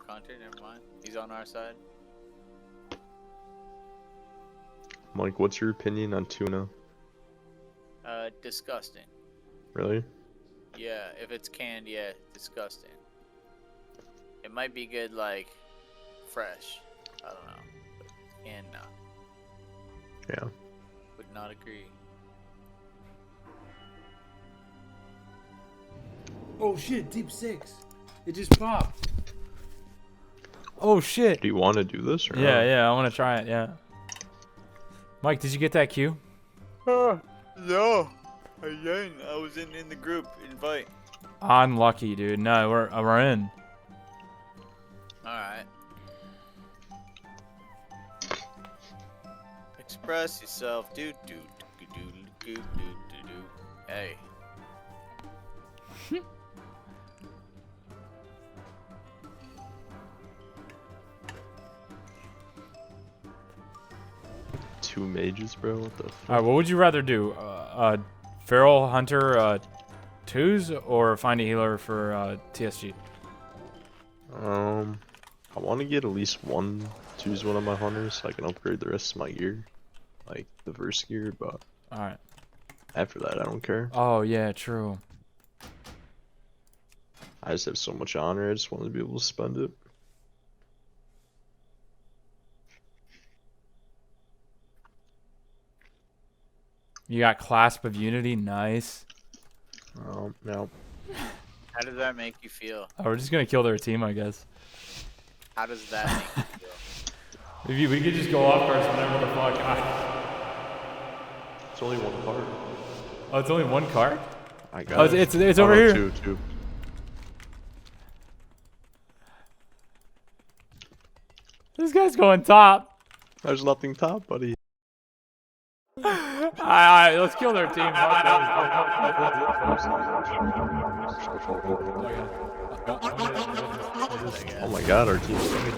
Hunter, never mind. He's on our side. Mike, what's your opinion on tuna? Disgusting. Really? Yeah, if it's canned, yeah, disgusting. It might be good, like, fresh. I don't know. But canned, no. Yeah. Would not agree. Oh shit, deep six. It just popped. Oh shit. Do you want to do this or Yeah, not? yeah, I want to try it. Yeah. Mike, did you get that cue? No. I didn't. I was in the group invite. Unlucky, dude. No, we're in. Alright. Express yourself. Do do do do do do do do. Hey. Two mages, bro. What the fuck? All right, what would you rather do? Feral Hunter 2s or find a healer for TSG? I want to get at least one, choose one of my hunters so I can upgrade the rest of my gear, like the verse gear. But All right. after that, I don't care. Oh yeah, true. I just have so much honor. I just want to be able to spend it. You got Clasp of Unity, nice. No. How does that make you feel? Oh, we're just gonna kill their team, I guess. How does that make you feel? We could just go off first whenever the fuck. It's only one card. Oh, it's only one card. I got Oh, it. it's Oh, over no, here. Two. This guy's going top. There's nothing top, buddy. Alright, let's kill their team. Oh my god, our team's coming.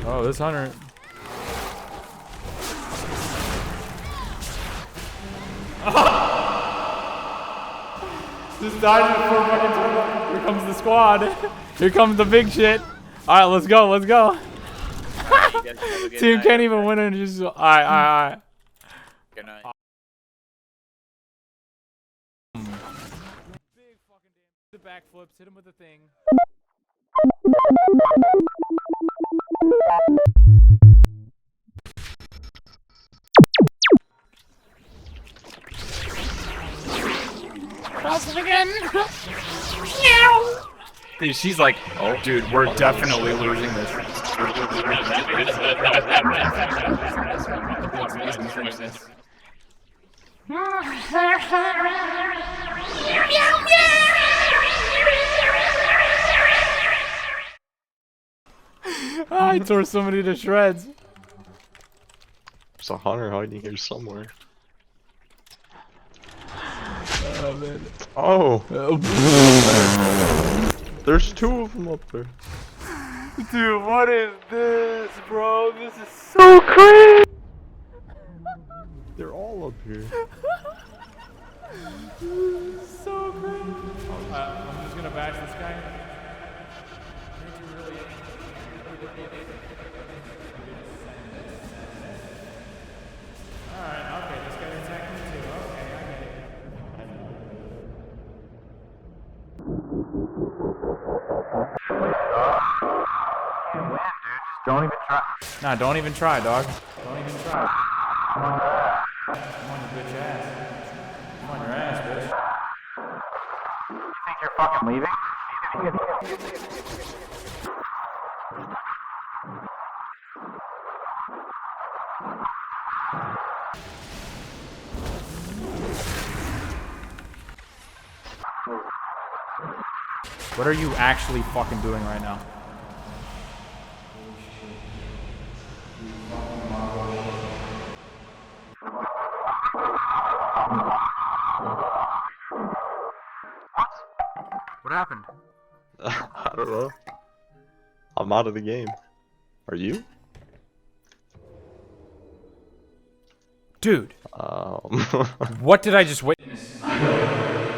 Oh, this hunter. Just died before fucking turn. Here comes the squad. Here comes the big shit. Alright, let's go, let's go. You guys have a good Team night. can't even win and just alright. Good night. Big fucking damn. The backflips, hit him with the thing. Dude, she's like, oh, dude, we're definitely losing this. I tore somebody to shreds. There's a hunter hiding here somewhere. Oh, man. Oh! There's two of them up there. Dude, what is this, bro? This is so crazy. They're all up here. So crazy. I'm just gonna bash this guy. Alright, okay, this guy's attacking me too. Okay, I get it. Don't even try. Nah, don't even try, dog. Don't even try. Come on, you bitch ass. Come on, your ass, bitch. You think you're fucking leaving? What are you actually fucking doing right now? What happened? I don't know. I'm out of the game. Are you? Dude, Um. what did I just witness? Kill.